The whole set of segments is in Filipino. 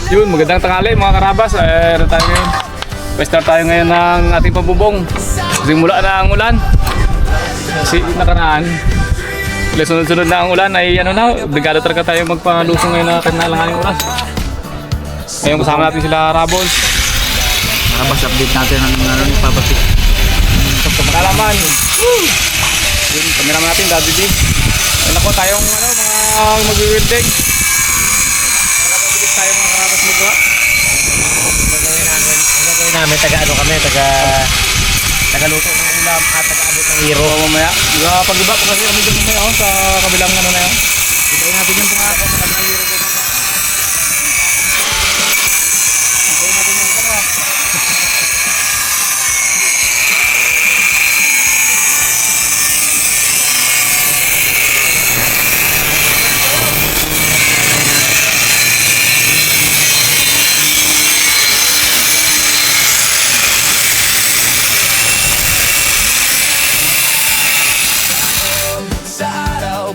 Yun, magandang tanghali mga karabas. Tayo ngayon. Start tayo ngayon ng ating pabubong. Simula na ang ulan. Kasi nakaraan, sunod-sunod na ang ulan ay ano na, obligado talaga tayo magpalusong ngayon na kinalangan yung ulan. Ngayon kasama natin sila Rabon. Karabas, update natin ang ipapasik. Pagkakalaman. Yung kameraman natin, Daddy D. Alam ko tayong mga mag-wielding. Nakapabilis tayo mga karabas magawa. Ang gagawin namin, taga-luto ng ulam at taga-abot ng hero. So mamaya, pag-iba po kasi kami dyan mamaya sa kabilang ano na yun. Ibayin natin yung mga ako sa kabilang hero.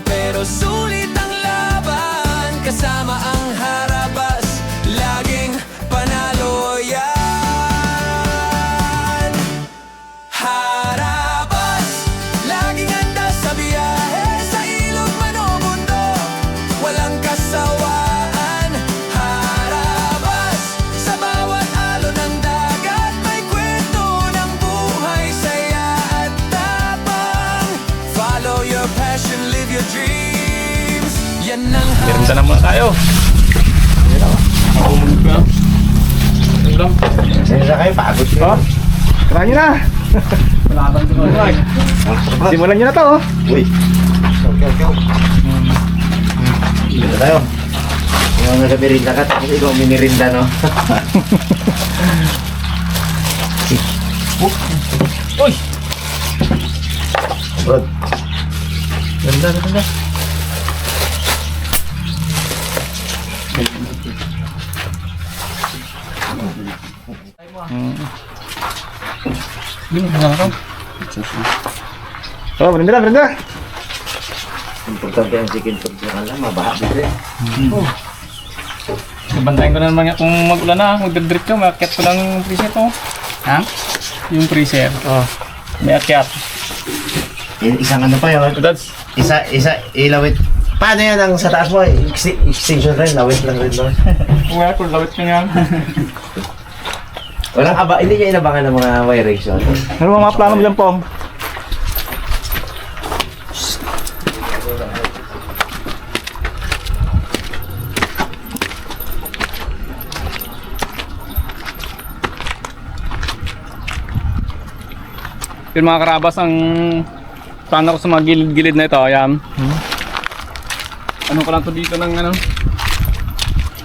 Pero sulit ang laban, kasama ang harabas, laging panalo yan. Harabas, laging handa sa biyahe, sa ilog man o mundo, walang kasawaan. Harabas, sa bawat alon ng dagat, may kwento ng buhay, saya at tapang. Follow your passion, live your dreams. Yan ang Meron na muna tayo. Nakabumulog ka. Ano lang? Sensya kayo, pagod kayo. Tara nyo na! Malaban ko na. Simulan nyo na to! Uy! Kyaw. Dito tayo. Ikaw nag-mirinda ka, tapos ikaw minirinda, no? Uy! Bro. Ganda. Yun, nakakaw. Oh, berenda. Importante ang chicken food sa lang, mabaha dito. Bantayin ko na naman kung mag-ulan na, magdadrip ka, may akyat ko lang yung preset mo. Ha? Yung preset. Oh. May akyat. Isang ano pa yun? That's Isa, ilawit. Paano yan ang sa taas mo? Extinction rin, lawit lang rin doon. well, kung lawit ka nga. Walang hindi niya inabangan ng mga wirings yun. Ano mga plano mo dyan, Pong? Yung mga karabas ang plano ko sa mga gilid-gilid na ito, ayan. Ano ko lang to dito ng ano,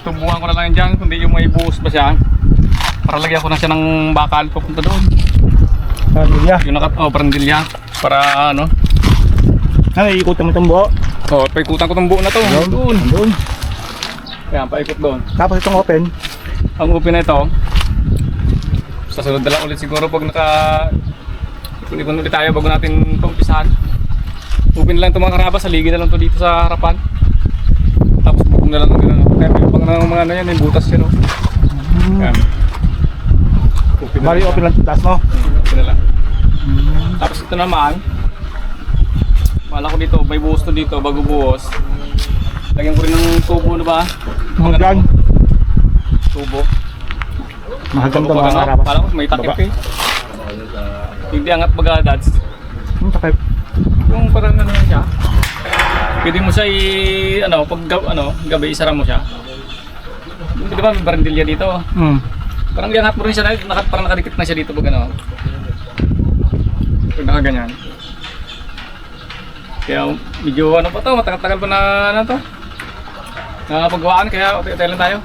tubuhan ko na lang yan dyan, kundi yung may buhos ba siya. Para lagyan ko na siya ng bakal papunta doon. Pamilya. Yung parandilya. Para ano. Ay, ikutan mo itong buo. Paikutan ko itong buo na to. Doon. Kaya paikot doon. Tapos itong open. Ang open na ito, sa sunod na lang ulit siguro pag ikon ulit tayo bago natin pumpisahan. Open lang ito mga karabas, saligid na lang ito dito sa harapan. Tapos bukong na lang ng gano'n. Kaya may pang mga ano yan, may butas yun. Yan. Bali, open lang yung taas mo. Open na lang. Tapos ito naman, wala ko dito, may buhos to dito, bago buhos. Lagyan ko rin ng tubo na ba? Mahagdan. Tubo. Mahagdan Bago to pag mga ano, karabas. parang may takip Baba. eh. Hindi angat baga dads. Takip. Yung parang ano siya. Pwede mo siya pag gabi isara mo siya. Di ba may barandilya dito? Parang liangat mo rin siya, parang nakadikit na siya dito pag ano. Pag nakaganyan. Kaya medyo ano pa to, matagal-tagal pa na ano to. Pagawaan, kaya tayo lang tayo.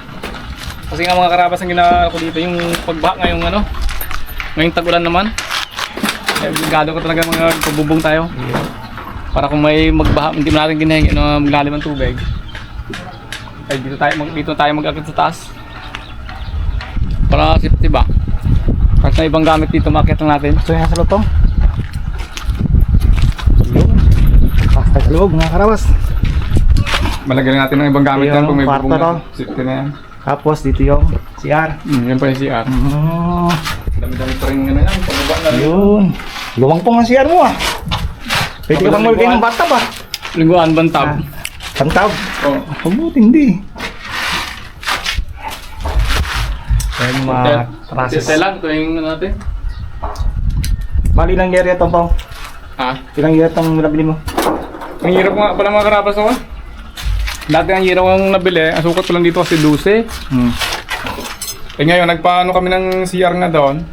Kasi nga mga karabas ang ginawa ko dito, yung pagbaha ngayong ano, ngayong tag-ulan naman. Kaya obligado ko talaga mga pabubong tayo. Para kung may magbaha, hindi mo natin ginahin maglalim ang tubig. Ay dito tayo mag-akit sa taas. Para safety ba? Kahit na ibang gamit dito, makit lang natin. So yan sa loob, Pong. Pasta sa loob, mga karabas. Malagyan natin ng ibang gamit Ayun, yan kung may kwarto bubong to. na. Safety na yan. Tapos dito yung CR. Yan pa yung CR. Dami-dami pa rin ano yan. Pababa na rin. Yun. Luwang pong ang CR mo ah. Pwede ka pang mulgay ng bathtub ah. Lingguan, bantab. Pantab. Oo. Mabuti hindi. Ayan yung mga process. Test lang. Ito yung ano natin. Bali ilang year itong pong? Ha? Ilang year itong nabili mo? Ang hirap nga pala mga karabas ako. Dati ang hirap akong nabili. Ang sukat ko lang dito kasi 12. Eh ngayon, nagpaano kami ng CR nga doon.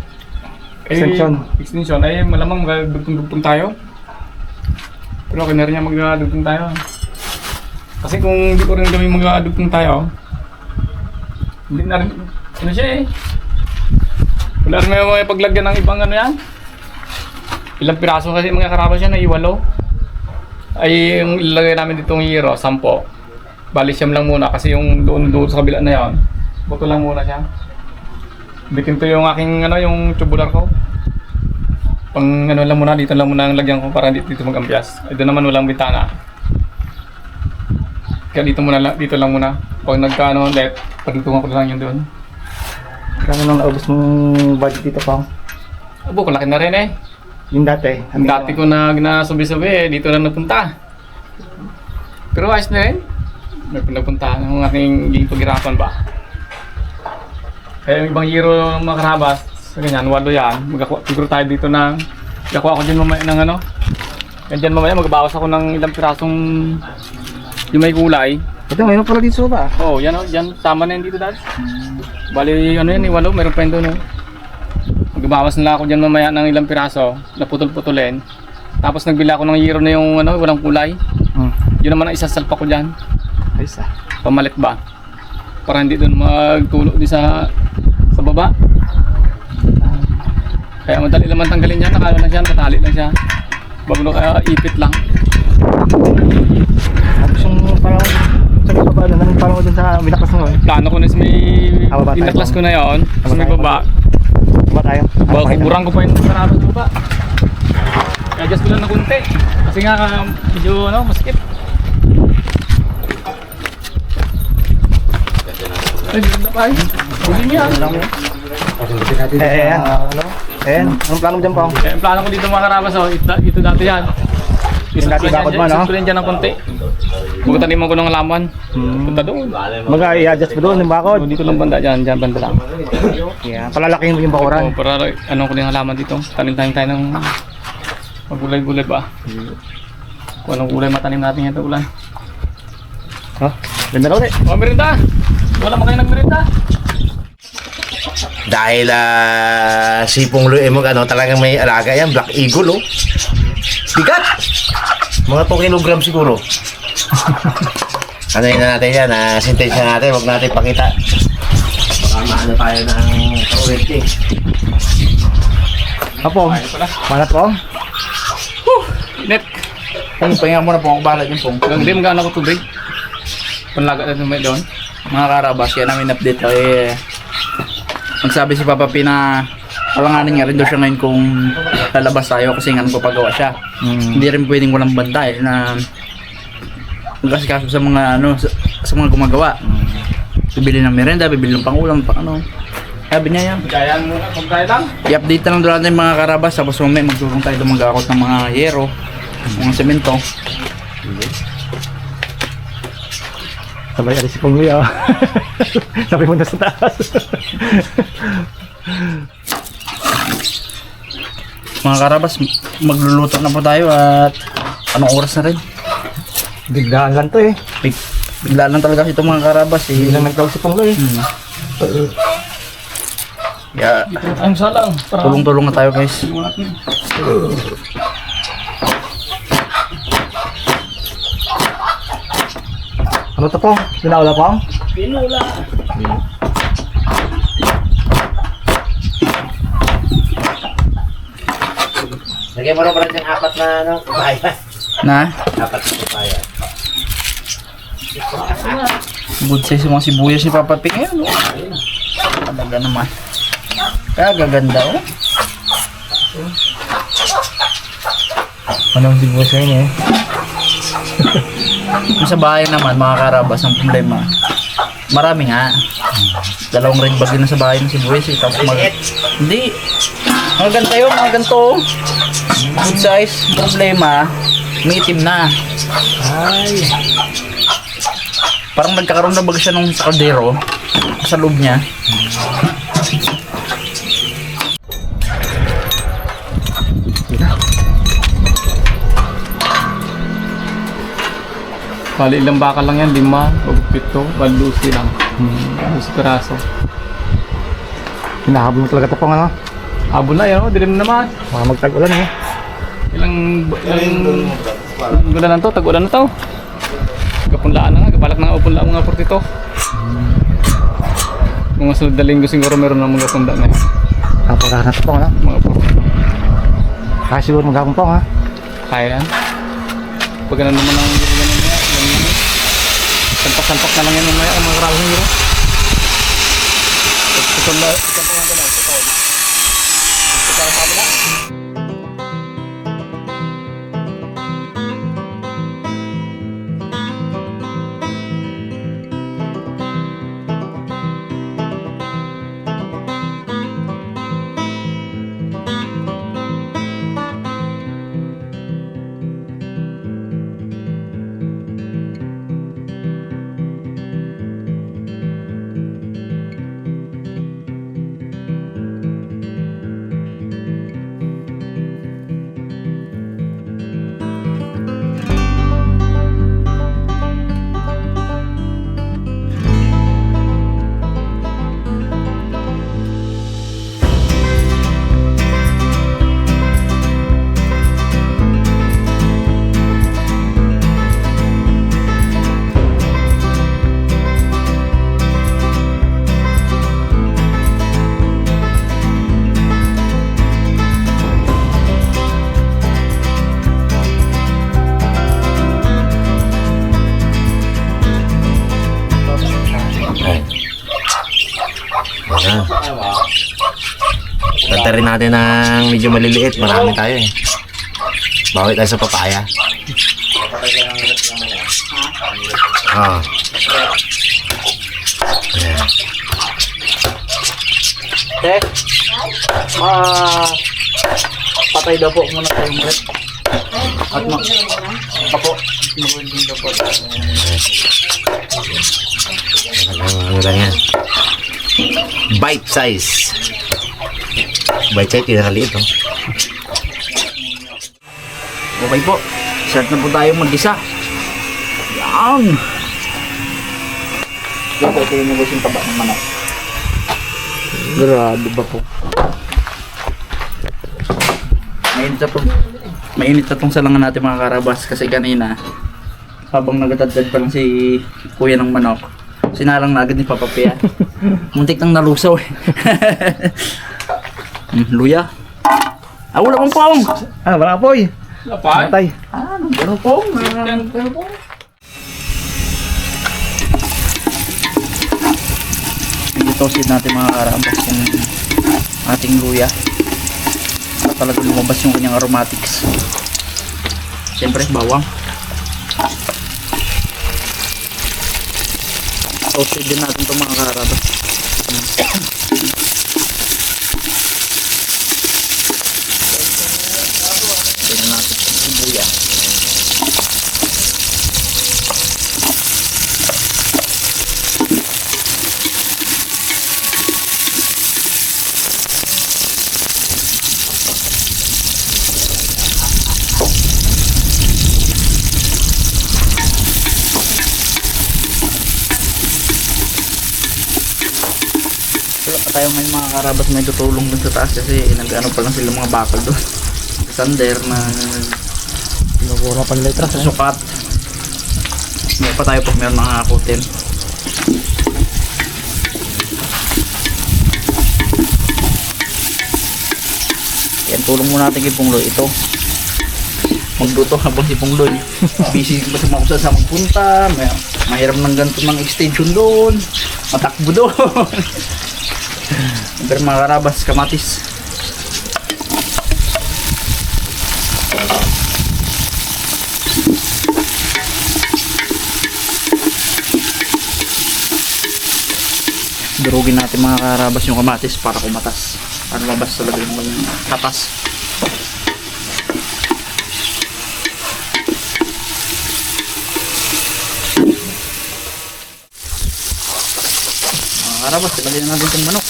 Extension. Ay malamang magdugtong tayo. Pero okay na rin niya magdugtong tayo. Kasi kung hindi ko rin kami magdugtong tayo, hindi na rin, ano siya eh. Wala rin may paglagyan ng ibang ano yan. Ilang piraso kasi mga karabas yan ay 8. Ay yung ilagay namin ditong hero, 10. Bali siyam lang muna kasi yung doon sa kabila na yon. Buto lang muna siya. Bitin to yung aking ano, yung tubular ko. Pang ano lang muna, dito lang muna ang lagyan ko para dito mag-ampias. Ito naman walang bintana. Kaya dito lang muna. Pag nagkaano ulit, paglutungan ko lang yun doon. Kaya nung naubos mong budget dito pong? Abo, kalaki na rin eh. Yung dati? Ang dati ko na ginasubi-subi, dito na napunta. Pero ayos na rin. May pinapunta ng aking ging paghirapan ba. Kaya yung ibang hero mga karabas, sa ganyan, 8 yan. Siguro tayo dito na, gakuha ko dyan mamaya ng ano. Yan dyan mamaya, magbawas ako ng ilang pirasong yung may kulay. Ito, mayroon pala dito ba? Oo, yan o, yan, tama na yun dito dati. Bali, ano yan, 8, meron pa yun doon. Magbawas na ako dyan mamaya ng ilang piraso, naputol-putulin. Tapos nagbila ako ng hero na yung ano, walang kulay. Yun naman ang isasalpa ko dyan. Ayos ah. Pamalit ba? Para hindi doon magtulo di sa baba. Kaya madali naman tanggalin yan, nakano na siya, nakatali lang siya. Bago kaya ipit lang. Tapos yung parang sa baba na, nang parang ko dun sa binaklas mo eh. Plano ko na sa may Baba tayo. pinaklas ko na yon, sa may baba. Baba tayo. Burang ko pa yung sarado sa baba. Kaya adjust ko lang na kunti. Kasi nga medyo ano, masikip. Ay, ganda pa eh. Huli niya. Ayan. Ano? Ayan. Anong plano mo dyan pong? Kaya ang plano ko dito mga karabas, oh, ito dati yan. Yung dati bakod mo, no? Isot ko rin dyan ng konti. Magtaniman ko ng laman. Punta doon. Mag-i-adjust mo doon yung bakod. Dito lang banda, dyan banda lang. Yeah. Palalaking mo yung bakuran. So, para ano ko din ang laman dito. Tanim-tanim tayo ng magulay-gulay ba? Kung anong gulay matanim natin yan ito ulan. Oh, ganda na ulit. Oh, merinda! Wala mo kayo nagmerinda? Dahil si Pong Luemog talagang may alaga yan, Black Eagle oh. Bigat! Mga 2 kilogram siguro. Ano yun na natin yan, sintensya natin, huwag natin pakita. Baka maano tayo ng kawente. Apong, manat po. Net! Pahinga muna po ako balat yung pong. Hindi mo gano'n ako tubig. Panlaga na may doon. Mga karabas, kaya namin update ko eh. Magsabi si Papa P na alanganin nga rin daw siya ngayon kung lalabas tayo kasi nga nagpapagawa siya. Hindi rin pwedeng walang banda eh na magkasikaso sa mga ano sa mga gumagawa. Bibili ng merenda, bibili ng pangulam, pang ano. Sabi niya yan. Gayan muna, pagkaya lang. I-update na lang doon natin mga karabas tapos mamaya magturong tayo doon mag-akot ng mga yero, mga semento. Sabay alis si Pong Luya. Sabay mo na sa taas. Mga karabas, magluluto na po tayo at anong oras na rin? Biglaan lang to eh. Bigla lang talaga ito mga karabas eh. Hindi lang nagtawag si Pong Luya. Yeah. Ang salang. Tulong-tulong na tayo guys. Ano to Pong? Dinaula Pong? Pinula. Lagyan mo rin pa rin yung 4 na papaya. Na? 4 na papaya. Good size yung mga sibuyas ni Papa Ping. Ayan, oh. Talaga naman. Kagaganda, oh. Anong sibuyas ngayon eh? Kung sa bahay naman, mga karabas, ang problema, marami nga. Dalawang red bag din na sa bahay ng sibuyas eh. Tapos hindi. Mga ganito yun, mga ganito. Good size. Problema, may itim na. Ay. Parang nagkakaroon na baga siya nung sa kaldero. Sa loob niya. Bali, ilang bakal lang yan, 5 o 7, bali 12 lang. 12 piraso. Hinahabol mo talaga ito pang ano. Habol na yan, dilim naman. Mga magtag-ulan eh. Ilang gulan na to, tag-ulan na to. Kapunlaan na nga, balak na nga upunlaan mga 42. Mga sunod na linggo siguro meron na mga punda na yan. Kapag na ito pang ano. Mga 42. Kaya siguro maghapon pang ha. Kaya yan. Pag ganun naman ang ganun na yan. Salpak-salpak na lang yan mamaya ang mga karabas nyo. Ito na gano'n. Tatarin natin ng medyo maliliit. Marami tayo eh. Bawi tayo sa papaya. Ah. Ayan. Patay daw po muna tayong red. At Apo. Ano lang yan? Bite size. Bite size, pinakaliit oh. Okay po. Start na po tayo mag-isa. Yan. Ito yung nagos yung taba ng manok. Grabe ba po? Mainit na tong salangan natin mga karabas kasi kanina habang nagatadtad pa lang si kuya ng manok, sinalang na agad ni Papa Pia. Muntik nang nalusaw eh. Luya. Wala pang pawang. Wala po eh. Lapay. Matay. Ano po? Itosid natin mga karabas yung ating luya. Para talaga lumabas yung kanyang aromatics. Siyempre, bawang. Toasted din natin itong mga karabas. Tignan natin yung sibuya. Wala pa tayo ngayon mga karabas, may tutulong dun sa taas kasi nag-ano pa lang sila mga bakal doon. Sander na Pinagura pa nila itras eh. susukat. May pa tayo pag meron mga hakutin. Yan, tulong muna natin kay Pungloy. Ito magluto habang si Pungloy busy ba sa mga kung saan magpunta, mahirap ng ganito ng extension doon, matakbo doon. Pero mga karabas, kamatis. Durugin natin mga karabas yung kamatis para kumatas. Para labas talaga yung katas. Mga karabas, ilagay na natin itong manok.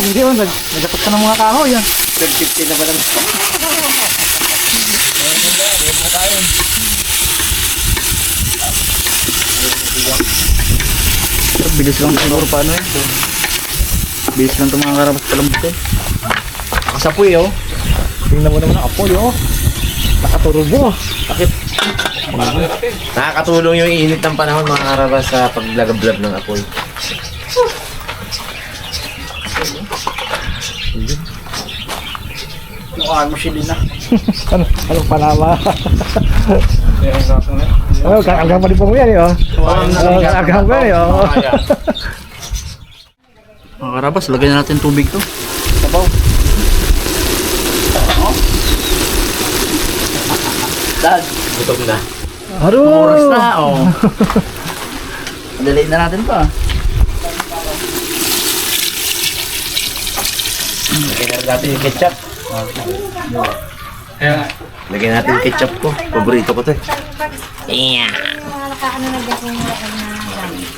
Hindi oh, nagdapat ka ng mga kahoy yan. 50 na ba naman? Bilis lang siguro paano eh. Bilis lang itong mga karabas palambutin. Kasapoy oh. Tingnan mo naman ang apoy oh. Nakaturbo. Bakit? Nakakatulong yung init ng panahon mga karabas sa paglagablab ng apoy. Mukhaan mo siya din na. Anong panama? Ayan, sakto na. Oh, kakagang pa rin po mo yan eh oh. Kakagang pa rin oh. Mga karabas, lagay na natin tubig to. Sabaw. Dad, Gutom na. Haro! oras na oh. Dalayin na natin to ah. Lagyan natin yung ketchup. Ayan nga. Lagyan natin yung ketchup ko. Paborito ko to eh. Nakakaano na dyan yung gamit.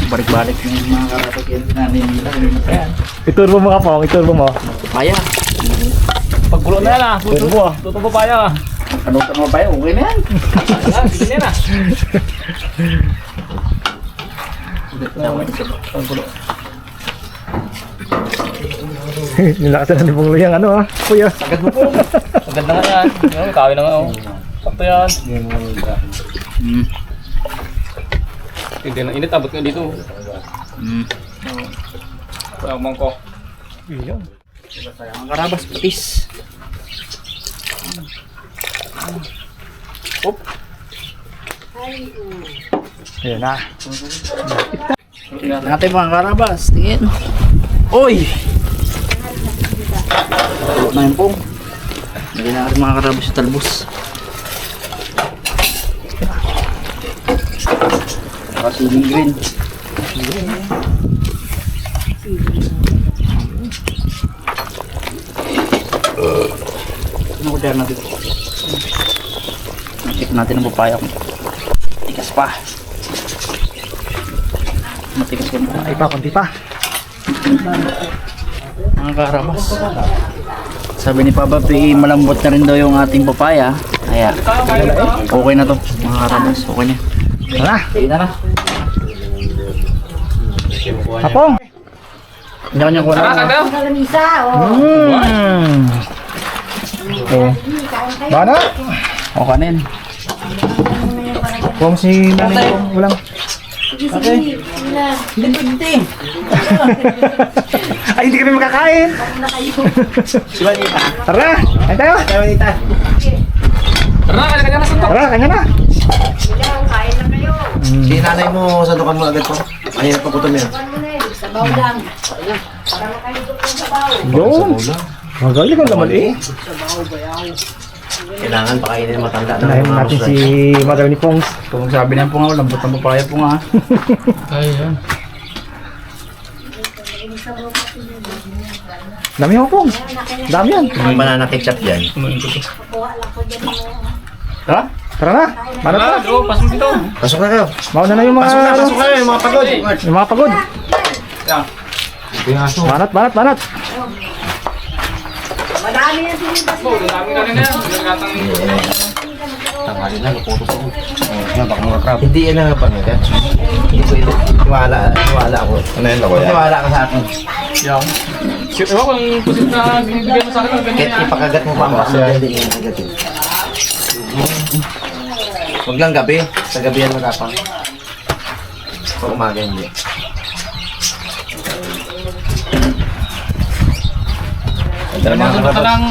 Balik-balik yung mga karabas yan. Naninila, yan. Iturbo mo ka po, iturbo mo. Kaya. Pagkulo na yan ah. Turbo ah. Tuto pa paya ah. Ano ka naman ba yun? Okay na yan. Ah, sige na yan ah. Nilakasan na ni Pong Luyang ano ah. Kuya. Agad mo po. Agad na nga yan. Yan, kawin na nga oh. Sakto yan. Hmm. Hindi na init, abot nga dito. Hmm. Pagmang ko. Iyon. Mga karabas, patis. Op. Ayan na. Natin mga karabas, tingin. Oy! Tulog na yun po. Lagyan na natin mga karabas yung talbos. Saka siling green. Ano ko dyan natin? Check natin ang papaya kung tigas pa. Matigas pa mo. Ay pa, konti pa. Mga karabas. Sabi ni Papa P, malambot na rin daw yung ating papaya. Kaya, okay na to. Mga karabas, okay na. Tara. Sige na na. Apong. Kanya-kanya ko Tara, na. sagdaw. Kalamisa, oh. Oh. Bana? O kanin. Kung si nanay Pong walang. Okay. Hindi. Ay, hindi kami makakain. Si Juanita. Tara. Ay tayo. Juanita. Tara, kanya na suntok. Tara, kanya na. Kain na kayo. Si nanay mo, sadukan mo agad ko. Ayun na pagutom yan. Ano na eh, sabaw lang. Para makalito ng sabaw. Yun. Magaling ka naman eh. Kailangan pakainin ng matanda na Unahin mga natin muslan. si Mother ni Pongs. Kung sabi na po nga, lambot ang papaya po nga. Ayun. Dami mo Pongs. Dami yan. Yung banana ketchup dyan. Kuha lang ko dyan mo. Ha? Tara na. Mana Tara, pa? bro, pasok dito. Pasok na kayo. Mauna na yung mga Pasok na kayo, yung mga pagod. yung mga pagod. Yan. Banat. Madami yan sinibas. Bro, dami ka rin yan. Nagkatang Tanghali na, luputo ko. Baka mga crab. Hindi yan ang panagat. Hindi ko ito. Tiwala ako. Ano yan ako yan? Tiwala ka sa akin. yan. Shit, ewan kung pusit na binibigyan mo sa akin ng ganyan Kahit yan. ipakagat mo pa ang basa. Hindi yan kagatin. Huwag lang gabi. Sa gabi yan magapang. Pag umaga hindi. Ano lang,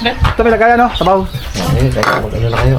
Ito may lagayan no? Sabaw. Ayun, kaya mag-ano na kayo.